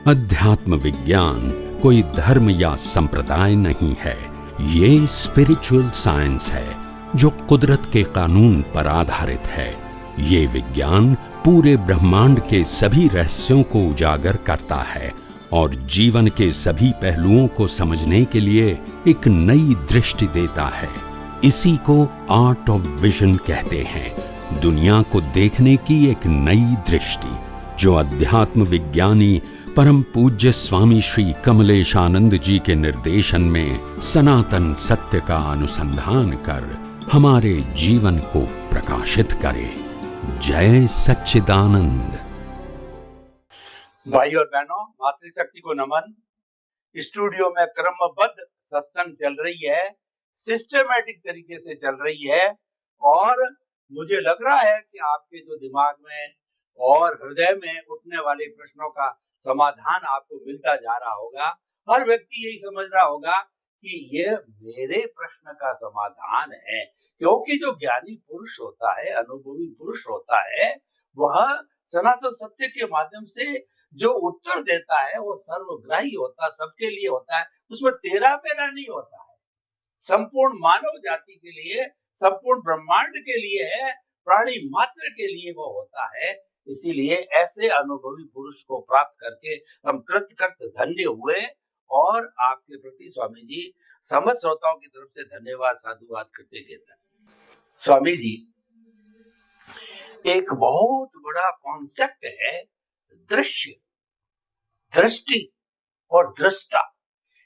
अध्यात्म विज्ञान कोई धर्म या संप्रदाय नहीं है, ये स्पिरिचुअल साइंस है जो कुदरत के कानून पर आधारित है। ये विज्ञान पूरे ब्रह्मांड के सभी रहस्यों को उजागर करता है और जीवन के सभी पहलुओं को समझने के लिए एक नई दृष्टि देता है। इसी को आर्ट ऑफ विजन कहते हैं, दुनिया को देखने की एक नई दृष्टि, जो अध्यात्म विज्ञानी परम पूज्य स्वामी श्री कमलेशानंद जी के निर्देशन में सनातन सत्य का अनुसंधान कर हमारे जीवन को प्रकाशित करे। जय सच्चिदानंद। भाई और बहनों, मातृशक्ति को नमन। स्टूडियो में क्रमबद्ध सत्संग चल रही है, सिस्टमैटिक तरीके से चल रही है और मुझे लग रहा है कि आपके जो दिमाग में और हृदय में उठने वाले प्रश्नों का समाधान आपको मिलता जा रहा होगा। हर व्यक्ति यही समझ रहा होगा कि ये मेरे प्रश्न का समाधान है, क्योंकि जो ज्ञानी पुरुष होता है, अनुभवी पुरुष होता है, वह सनातन सत्य के माध्यम से जो उत्तर देता है वो सर्वग्राही होता, सबके लिए होता है, उसमें तेरा मेरा नहीं होता है। संपूर्ण मानव जाति के लिए, संपूर्ण ब्रह्मांड के लिए है, प्राणी मात्र के लिए वो होता है। इसीलिए ऐसे अनुभवी पुरुष को प्राप्त करके हम कृत धन्य हुए और आपके प्रति स्वामी जी समस्त श्रोताओं की तरफ से धन्यवाद साधुवाद करते कहते। स्वामी जी, एक बहुत बड़ा कॉन्सेप्ट है दृश्य, दृष्टि और दृष्टा।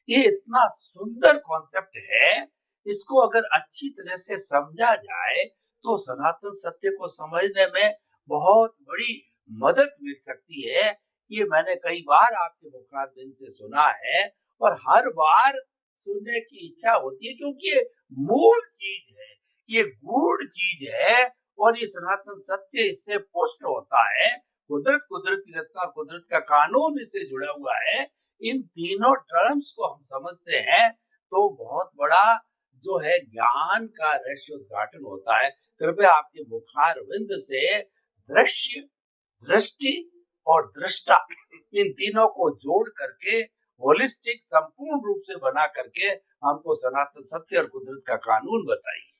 ये इतना सुंदर कॉन्सेप्ट है, इसको अगर अच्छी तरह से समझा जाए तो सनातन सत्य को समझने में बहुत बड़ी मदद मिल सकती है। ये मैंने कई बार आपके मुखारबिंद से सुना है और हर बार सुनने की इच्छा होती है, क्योंकि ये मूल चीज है, ये गूढ़ चीज है और ये सनातन सत्य इससे पुष्ट होता है। कुदरत, कुदरत की रचना और कुदरत का कानून इससे जुड़ा हुआ है। इन तीनों टर्म्स को हम समझते हैं तो बहुत बड़ा जो है ज्ञान का रहस्योद्घाटन होता है। कृपया आपके मुखारबिंद से दृश्य, दृष्टि और दृष्टा, इन तीनों को जोड़ करके होलिस्टिक संपूर्ण रूप से बना करके हमको सनातन सत्य और कुदरत का कानून बताइए।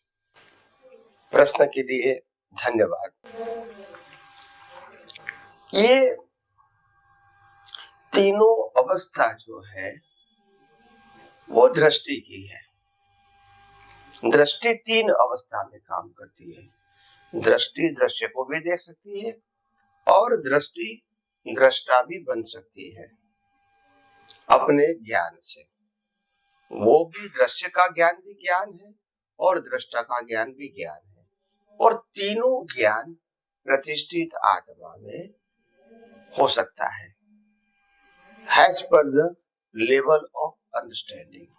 प्रश्न के लिए धन्यवाद। ये तीनों अवस्था जो है वो दृष्टि की है। दृष्टि तीन अवस्था में काम करती है। दृष्टि दृश्य को भी देख सकती है और दृष्टि दृष्टा भी बन सकती है अपने ज्ञान से। वो भी दृश्य का ज्ञान भी ज्ञान है और दृष्टा का ज्ञान भी ज्ञान है, और तीनों ज्ञान प्रतिष्ठित आत्मा में हो सकता है as per the level of understanding।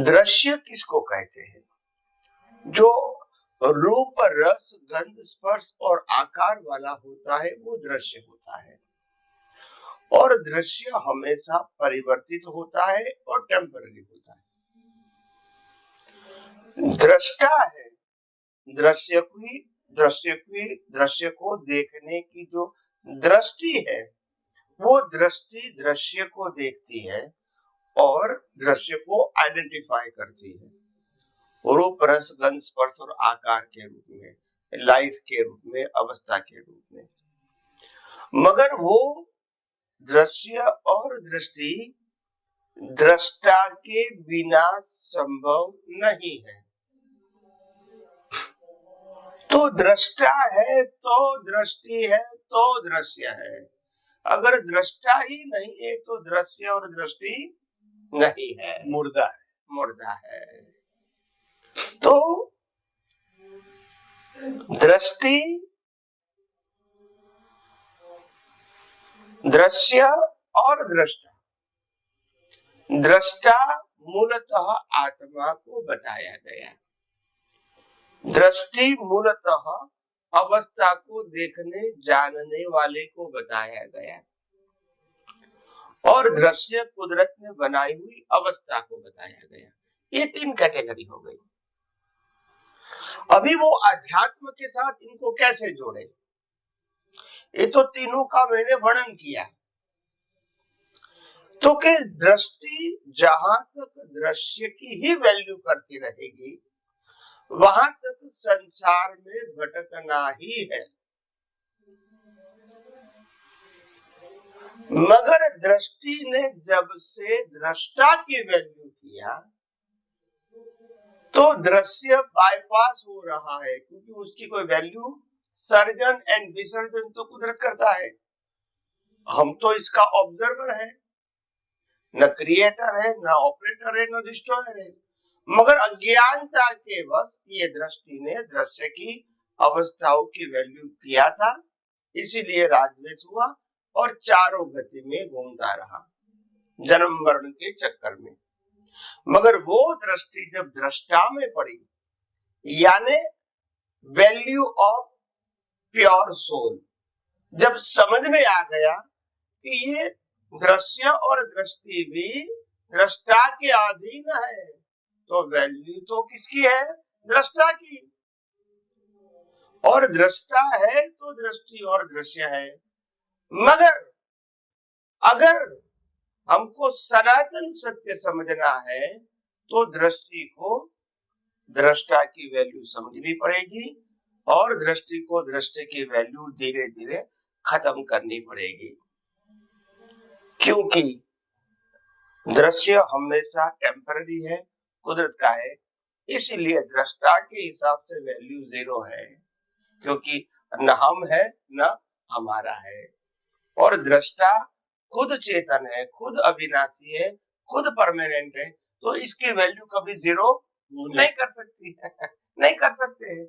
दृश्य किसको कहते हैं? जो रूप, रस, गंध, स्पर्श और आकार वाला होता है वो दृश्य होता है। और दृश्य हमेशा परिवर्तित होता है और टेम्पररी होता है। दृष्टा है, दृश्य को देखने की जो दृष्टि है वो दृष्टि दृश्य को देखती है और दृश्य को आइडेंटिफाई करती है, रूप, रस, गंध, स्पर्श और आकार के रूप में, लाइफ के रूप में, अवस्था के रूप में। मगर वो दृश्य और दृष्टि दृष्टा के बिना संभव नहीं है। तो दृष्टा है तो दृष्टि है तो दृश्य है। अगर दृष्टा ही नहीं है तो दृश्य और दृष्टि नहीं है, मुर्दा है, मुर्दा है। तो दृष्टि, दृश्य और दृष्टा। दृष्टा मूलतः आत्मा को बताया गया, दृष्टि मूलतः अवस्था को देखने जानने वाले को बताया गया, और दृश्य कुदरत ने बनाई हुई अवस्था को बताया गया। ये तीन कैटेगरी हो गई। अभी वो अध्यात्म के साथ इनको कैसे जोड़े? ये तो तीनों का मैंने वर्णन किया, तो कि दृष्टि जहां तक दृश्य की ही वैल्यू करती रहेगी वहां तक संसार में भटकना ही है। मगर दृष्टि ने जब से दृष्टा की वैल्यू किया तो दृश्य बाईपास हो रहा है, क्योंकि उसकी कोई वैल्यू सर्जन एंड विसर्जन तो कुदरत करता है, हम तो इसका ऑब्जर्वर है, न क्रिएटर है, न ऑपरेटर है, न डिस्ट्रॉयर है। मगर अज्ञानता के वश ये दृष्टि ने दृश्य की अवस्थाओं की वैल्यू किया था, इसीलिए राजद्वेष हुआ और चारों गति में घूमता रहा जन्म मरण के चक्कर में। मगर वो दृष्टि जब दृष्टा में पड़ी, यानी वैल्यू ऑफ प्योर सोल, जब समझ में आ गया कि ये दृश्य और दृष्टि भी दृष्टा के अधीन है, तो वैल्यू तो किसकी है? दृष्टा की। और दृष्टा है तो दृष्टि और दृश्य है। मगर अगर हमको सनातन सत्य समझना है तो दृष्टि को दृष्टा की वैल्यू समझनी पड़ेगी और दृष्टि को दृष्टि की वैल्यू धीरे धीरे खत्म करनी पड़ेगी, क्योंकि दृश्य हमेशा टेम्पररी है, कुदरत का है, इसलिए दृष्टा के हिसाब से वैल्यू 0 है, क्योंकि न हम है न हमारा है। और दृष्टा खुद चेतन है, खुद अविनाशी है, खुद परमानेंट है, तो इसकी वैल्यू कभी 0 नहीं कर सकती है, नहीं कर सकते हैं।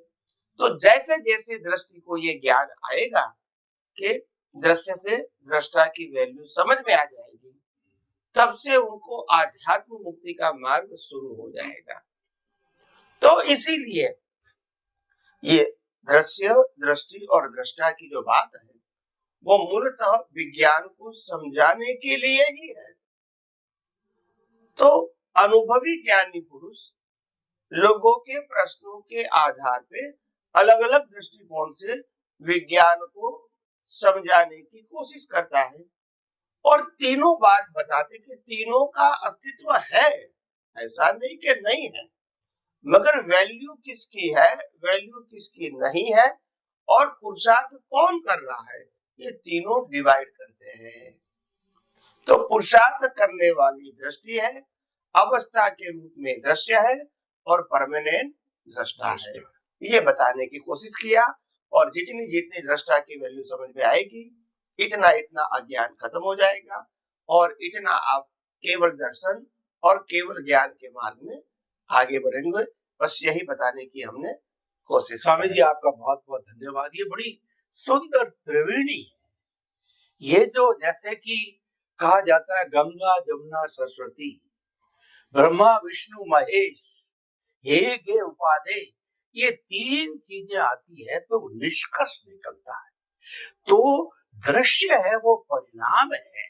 तो जैसे जैसे दृष्टि को ये ज्ञान आएगा कि दृश्य से दृष्टा की वैल्यू समझ में आ जाएगी, तब से उनको आध्यात्म मुक्ति का मार्ग शुरू हो जाएगा। तो इसीलिए ये दृश्य, दृष्टि और दृष्टा की जो बात है वो मूलतः विज्ञान को समझाने के लिए ही है। तो अनुभवी ज्ञानी पुरुष लोगों के प्रश्नों के आधार पे अलग अलग दृष्टिकोण से विज्ञान को समझाने की कोशिश करता है और तीनों बात बताते कि तीनों का अस्तित्व है, ऐसा नहीं कि नहीं है, मगर वैल्यू किसकी है, वैल्यू किसकी नहीं है और पुरुषार्थ कौन कर रहा है, ये तीनों डिवाइड करते हैं। तो पुरुषार्थ करने वाली दृष्टि है, अवस्था के रूप में दृश्य है और परमानेंट दृष्टा है, ये बताने की कोशिश किया। और जितनी जितनी दृष्टा की वैल्यू समझ में आएगी इतना इतना अज्ञान खत्म हो जाएगा और इतना आप केवल दर्शन और केवल ज्ञान के मार्ग में आगे बढ़ेंगे। बस यही बताने की हमने कोशिश। स्वामी जी आपका बहुत बहुत धन्यवाद। ये बड़ी सुंदर त्रिवेणी है। ये जो जैसे कि कहा जाता है गंगा जमुना सरस्वती, ब्रह्मा विष्णु महेश, हे गे उपाधे, ये तीन चीजें आती है तो निष्कर्ष निकलता है। तो दृश्य है वो परिणाम है,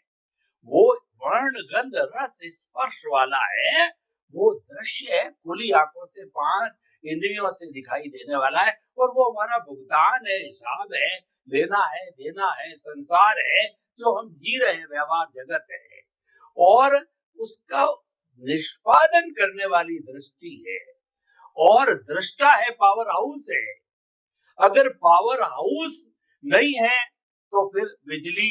वो वर्ण गंध रस स्पर्श वाला है, वो दृश्य है, खुली आंखों से 5 इंद्रियों से दिखाई देने वाला है और वो हमारा भुगतान है, हिसाब है, लेना है देना है, संसार है जो हम जी रहे हैं, व्यवहार जगत है, और उसका निष्पादन करने वाली दृष्टि है। और दृष्टा है, पावर हाउस है। अगर पावर हाउस नहीं है तो फिर बिजली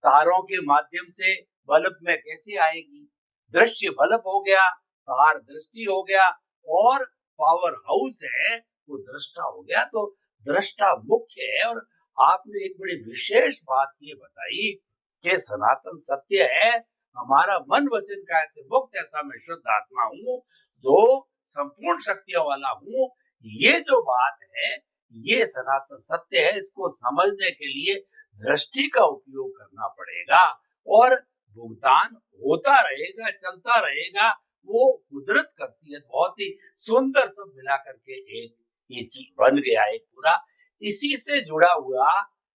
तारों के माध्यम से बल्ब में कैसे आएगी? दृश्य बल्ब हो गया, तार दृष्टि हो गया और पावर हाउस है वो दृष्टा हो गया। तो दृष्टा मुख्य है। और आपने एक बड़ी विशेष बात ये बताई कि सनातन सत्य है, हमारा मन वचन का ऐसे मुक्त, ऐसा मैं शुद्ध आत्मा हूँ, जो संपूर्ण शक्तियों वाला हूँ। ये जो बात है ये सनातन सत्य है। इसको समझने के लिए दृष्टि का उपयोग करना पड़ेगा और भुगतान होता रहेगा, चलता रहेगा, वो कुदरत करती है। बहुत ही सुंदर सब मिला करके एक ये चीज बन गया एक पूरा। इसी से जुड़ा हुआ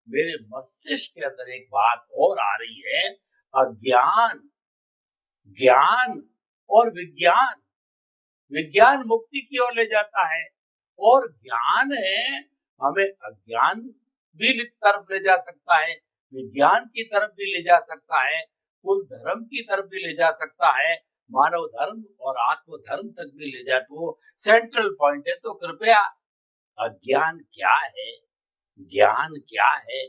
मेरे मस्तिष्क के अंदर एक बात और आ रही है, अज्ञान, ज्ञान और विज्ञान। विज्ञान मुक्ति की ओर ले जाता है और ज्ञान है हमें अज्ञान भी तरफ ले जा सकता है, विज्ञान की तरफ भी ले जा सकता है। कुल धर्म की तरफ भी ले जा सकता है, मानव धर्म और आत्म धर्म तक भी ले जाए, तो सेंट्रल पॉइंट है। तो कृपया अज्ञान क्या है, ज्ञान क्या है,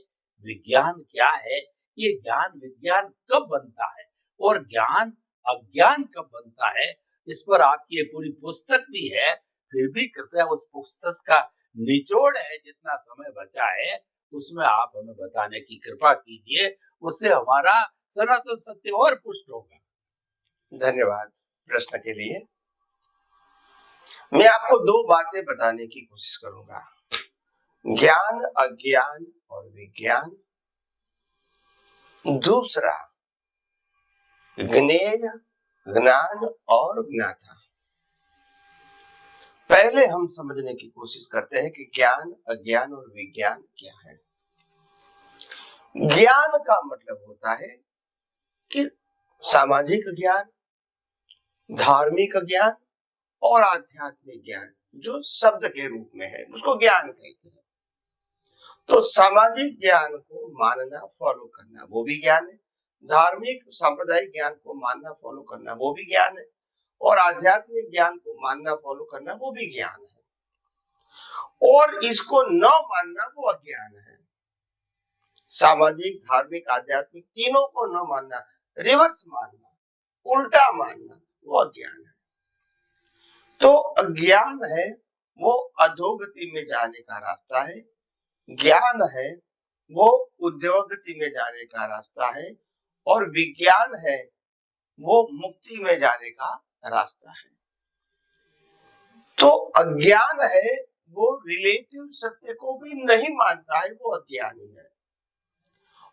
विज्ञान क्या है, ये ज्ञान विज्ञान कब बनता है और ज्ञान अज्ञान कब बनता है, इस पर आपकी ये पूरी पुस्तक भी है। फिर भी कृपया उस पुस्तक का निचोड़ है, जितना समय बचा है उसमें आप हमें बताने की कृपा कीजिए, उससे हमारा सनातन सत्य और पुष्ट होगा। धन्यवाद प्रश्न के लिए। मैं आपको दो बातें बताने की कोशिश करूंगा, ज्ञान अज्ञान और विज्ञान, दूसरा ज्ञेय ज्ञान और ज्ञाता। पहले हम समझने की कोशिश करते हैं कि ज्ञान अज्ञान और विज्ञान क्या है। ज्ञान का मतलब होता है कि सामाजिक ज्ञान, धार्मिक ज्ञान और आध्यात्मिक ज्ञान, जो शब्द के रूप में है उसको ज्ञान कहते हैं। तो सामाजिक ज्ञान को मानना फॉलो करना वो भी ज्ञान है, धार्मिक सांप्रदायिक ज्ञान को मानना फॉलो करना वो भी ज्ञान है, और आध्यात्मिक ज्ञान को मानना फॉलो करना वो भी ज्ञान है। और इसको न मानना वो अज्ञान है। सामाजिक धार्मिक आध्यात्मिक तीनों को न मानना, रिवर्स मानना, उल्टा मानना वो अज्ञान है। तो अज्ञान है वो अधोगति में जाने का रास्ता है, ज्ञान है वो उद्योगति में जाने का रास्ता है, और विज्ञान है वो मुक्ति में जाने का रास्ता है। तो अज्ञान है वो रिलेटिव सत्य को भी नहीं मानता है, वो अज्ञानी है।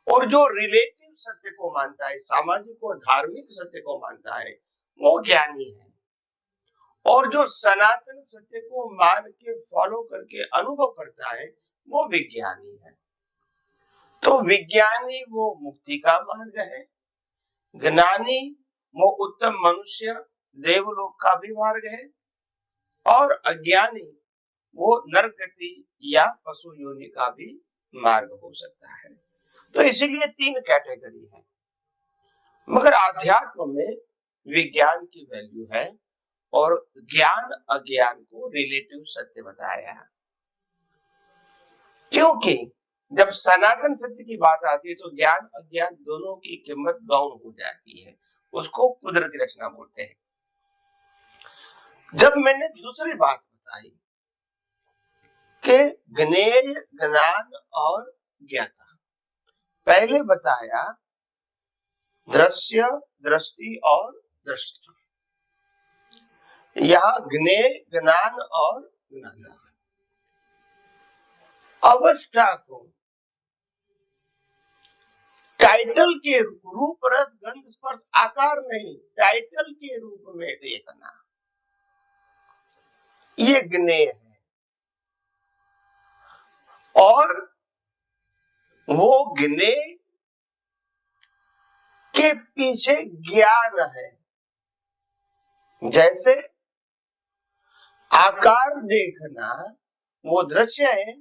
और जो रिलेटिव सत्य को मानता है, सामाजिक और धार्मिक सत्य को मानता है, वो ज्ञानी है। और जो सनातन सत्य को मान के फॉलो करके अनुभव करता है, वो विज्ञानी है। तो विज्ञानी वो मुक्ति का मार्ग है, ज्ञानी वो उत्तम मनुष्य देवलोक का भी मार्ग है, और अज्ञानी वो नरकति या पशु योनि का भी मार्ग हो सकता है। तो इसीलिए तीन कैटेगरी है। मगर आध्यात्म में विज्ञान की वैल्यू है और ज्ञान अज्ञान को रिलेटिव सत्य बताया है। क्योंकि जब सनातन सत्य की बात आती है तो ज्ञान अज्ञान दोनों की कीमत गौण हो जाती है, उसको कुदरती रचना बोलते हैं। जब मैंने दूसरी बात बताई कि ज्ञेय ज्ञान और ज्ञाता, पहले बताया दृश्य दृष्टि और दृष्टि, यहाँ ज्ञेय ज्ञान और ज्ञाता। अवस्था को टाइटल के रूप रस गंध स्पर्श आकार नहीं, टाइटल के रूप में देखना, ये ज्ञेय है। और वो ज्ञेय के पीछे ज्ञान है। जैसे आकार देखना वो दृश्य है,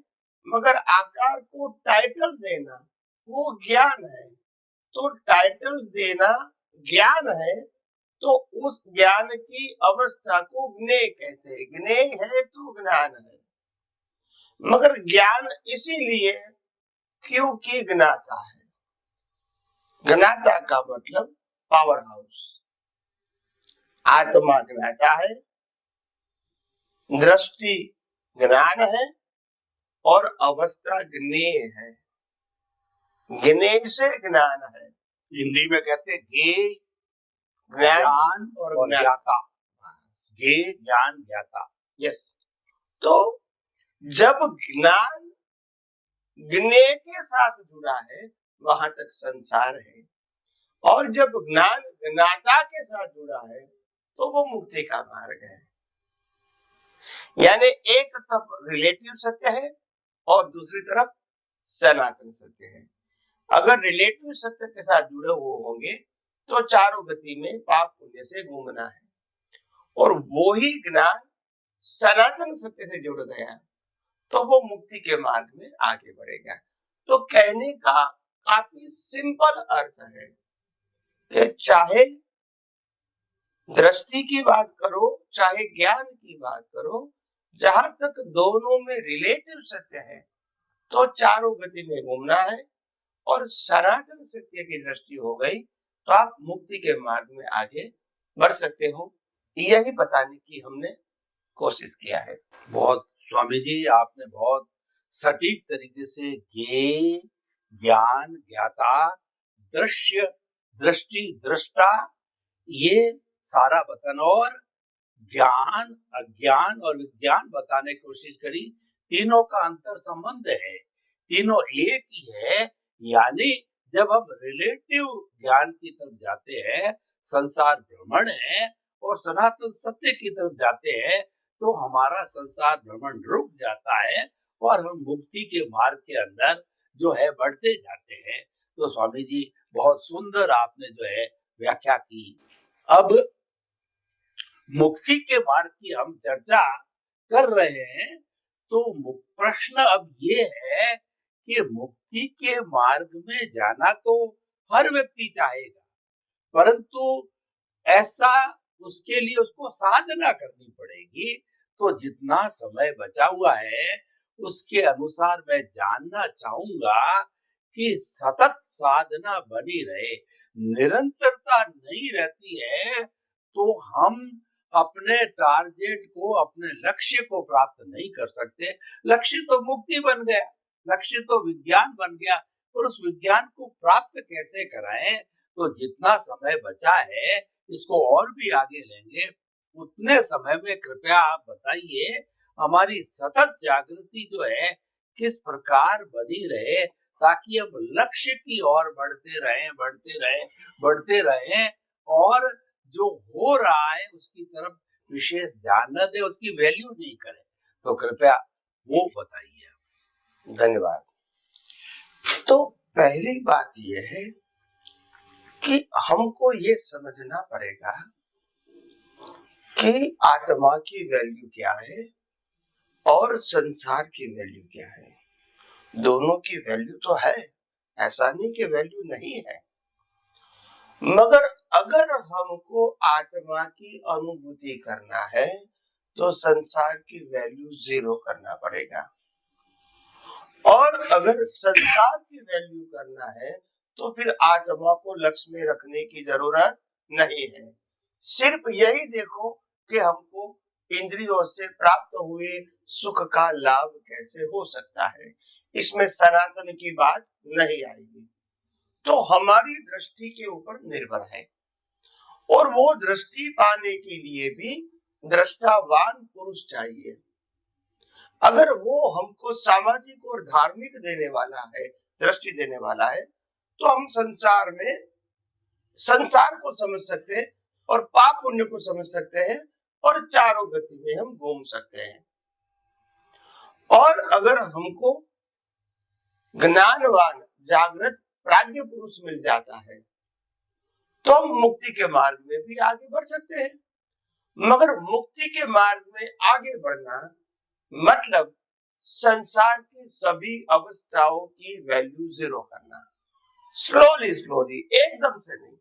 मगर आकार को टाइटल देना वो ज्ञान है। तो टाइटल देना ज्ञान है, तो उस ज्ञान की अवस्था को ज्ञेय कहते हैं। ज्ञेय है तो ज्ञान है, मगर ज्ञान इसीलिए क्योंकि ज्ञाता है। ज्ञाता का मतलब पावर हाउस, आत्मा ज्ञाता है, दृष्टि ज्ञान है, और अवस्था ज्ञेय है। ज्ञेय से ज्ञान है। हिंदी में कहते हैं ज्ञेय ज्ञान और ज्ञाता, ज्ञेय ज्ञान ज्ञाता। यस। तो जब ज्ञान ज्ञेय के साथ जुड़ा है वहां तक संसार है, और जब ज्ञान ज्ञाता के साथ जुड़ा है तो वो मुक्ति का मार्ग है। यानी एक तरफ रिलेटिव सत्य है और दूसरी तरफ सनातन सत्य है। अगर रिलेटिव सत्य के साथ जुड़े हुए होंगे तो चारों गति में पाप पुण्य से घूमना है, और वो ही ज्ञान सनातन सत्य से जुड़ गया तो वो मुक्ति के मार्ग में आगे बढ़ेगा। तो कहने का काफी सिंपल अर्थ है कि चाहे दृष्टि की बात करो, चाहे ज्ञान की बात करो, जहां तक दोनों में रिलेटिव सत्य है तो चारों गति में घूमना है, और सनातन सत्य की दृष्टि हो गई तो आप मुक्ति के मार्ग में आगे बढ़ सकते हो। यही बताने की हमने कोशिश किया है। बहुत स्वामी जी, आपने बहुत सटीक तरीके से ज्ञेय, ज्ञान, ज्ञाता, दृश्य, दृष्टि, दृष्टा, ये सारा बतन और ज्ञान, अज्ञान और विज्ञान बताने की कोशिश करी। तीनों का अंतर संबंध है, तीनों एक ही है। यानी जब हम रिलेटिव ज्ञान की तरफ जाते हैं, संसार भ्रमण है, और सनातन सत्य की तरफ जाते हैं, तो हमारा संसार भ्रमण रुक जाता है और हम मुक्ति के मार्ग के अंदर जो है बढ़ते जाते हैं। तो स्वामी जी, बहुत सुंदर आपने जो है व्याख्या की। अब मुक्ति के मार्ग की हम चर्चा कर रहे हैं, तो प्रश्न अब ये है कि मुक्ति के मार्ग में जाना तो हर व्यक्ति चाहेगा, परंतु ऐसा उसके लिए उसको साधना करनी पड़ेगी। तो जितना समय बचा हुआ है उसके अनुसार मैं जानना चाहूंगा कि सतत साधना बनी रहे, निरंतरता नहीं रहती है तो हम अपने टारगेट को, अपने लक्ष्य को प्राप्त नहीं कर सकते। लक्ष्य तो मुक्ति बन गया, लक्ष्य तो विज्ञान बन गया, और उस विज्ञान को प्राप्त कैसे कराएं? तो जितना समय बचा है इसको और भी आगे लेंगे। उतने समय में कृपया आप बताइए, हमारी सतत जागृति जो है किस प्रकार बनी रहे, ताकि हम लक्ष्य की ओर बढ़ते रहें और जो हो रहा है उसकी तरफ विशेष ध्यान न दे, उसकी वैल्यू नहीं करें। तो कृपया वो बताइए। धन्यवाद। तो पहली बात यह है कि हमको ये समझना पड़ेगा कि आत्मा की वैल्यू क्या है और संसार की वैल्यू क्या है। दोनों की वैल्यू तो है, ऐसा नहीं कि वैल्यू नहीं है, मगर अगर हमको आत्मा की अनुभूति करना है तो संसार की वैल्यू 0 करना पड़ेगा, और अगर संसार की वैल्यू करना है तो फिर आत्मा को लक्ष्य में रखने की जरूरत नहीं है। सिर्फ यही देखो कि हमको इंद्रियों से प्राप्त हुए सुख का लाभ कैसे हो सकता है, इसमें सनातन की बात नहीं आएगी। तो हमारी दृष्टि के ऊपर निर्भर है, और वो दृष्टि पाने के लिए भी दृष्टावान पुरुष चाहिए। अगर वो हमको सामाजिक और धार्मिक देने वाला है, दृष्टि देने वाला है, तो हम संसार में संसार को समझ सकते हैं और पाप पुण्य को समझ सकते हैं, और चारों गति में हम घूम सकते हैं। और अगर हमको ज्ञानवान जागृत प्राज्ञ पुरुष मिल जाता है तो हम मुक्ति के मार्ग में भी आगे बढ़ सकते हैं। मगर मुक्ति के मार्ग में आगे बढ़ना मतलब संसार की सभी अवस्थाओं की वैल्यू 0 करना, स्लोली, एकदम से नहीं।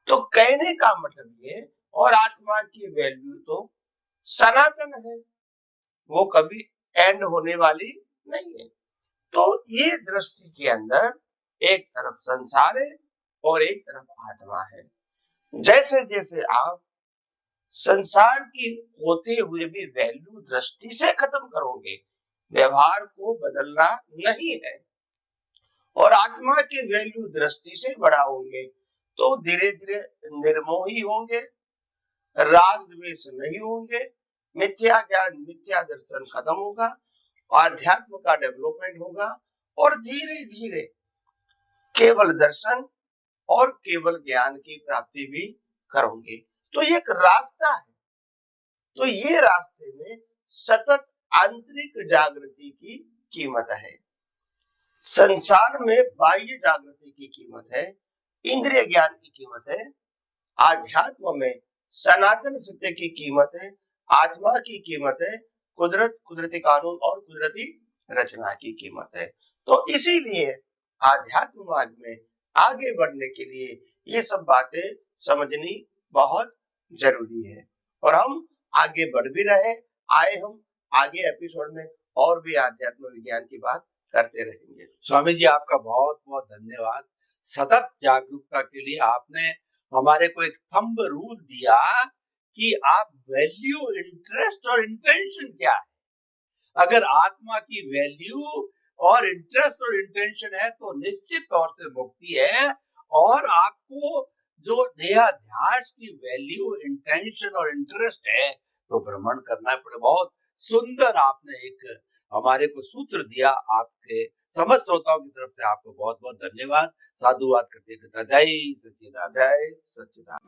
तो कहने का मतलब ये, और आत्मा की वैल्यू तो सनातन है, वो कभी एंड होने वाली नहीं है। तो ये दृष्टि के अंदर एक तरफ संसार है और एक तरफ आत्मा है। जैसे जैसे आप संसार की होते हुए भी वैल्यू दृष्टि से खत्म करोगे, व्यवहार को बदलना नहीं है, और आत्मा की वैल्यू दृष्टि से बढ़ाओगे तो धीरे धीरे निर्मोही होंगे, राग द्वेष नहीं होंगे, मिथ्या ज्ञान मिथ्या दर्शन खत्म होगा, आध्यात्म का डेवलपमेंट होगा, और धीरे धीरे केवल दर्शन और केवल ज्ञान की प्राप्ति भी करोगे। तो ये एक रास्ता है। तो ये रास्ते में सतत आंतरिक जागृति की कीमत है। संसार में बाह्य जागृति की कीमत है, इंद्रिय ज्ञान की कीमत है, आध्यात्म में सनातन सत्य की कीमत है, आत्मा की कीमत है, कुदरत, कुदरती कानून और कुदरती रचना की कीमत है। तो इसीलिए आध्यात्म मार्ग में आगे बढ़ने के लिए ये सब बातें समझनी बहुत जरूरी है। और हम आगे बढ़ भी रहे, हम आगे एपिसोड में और भी आध्यात्म विज्ञान की बात करते रहेंगे। स्वामी जी, आपका बहुत बहुत धन्यवाद। सतत जागरूकता के लिए आपने हमारे को एक थंब रूल दिया कि आप वैल्यू, इंटरेस्ट और इंटेंशन क्या है। अगर आत्मा की वैल्यू और इंटरेस्ट और इंटेंशन है तो निश्चित तौर से मुक्ति है। और आपको जो देहाध्यास की वैल्यू, इंटेंशन और इंटरेस्ट है तो भ्रमण करना पड़े। बहुत सुंदर आपने एक हमारे को सूत्र दिया। आपके समझ श्रोताओं की तरफ से आपको बहुत बहुत धन्यवाद। साधुवाद करते जय सच्चिदानंद। जय सच्चिदानंद।